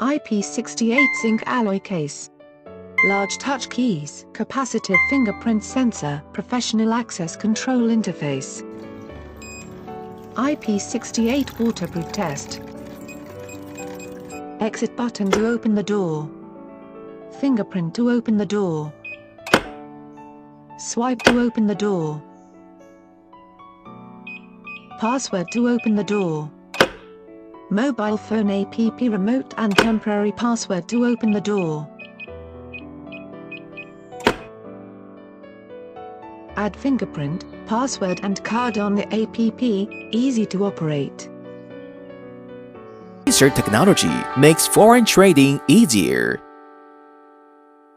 IP68 zinc alloy case. Large touch keys, capacitive fingerprint sensor, professional access control interface. IP68 waterproof test. Exit button to open the door. Fingerprint to open the door. Swipe to open the door. Password to open the door. Mobile phone app remote and temporary password to open the door. Add fingerprint, password and card on the app, easy to operate. Laser technology makes foreign trading easier.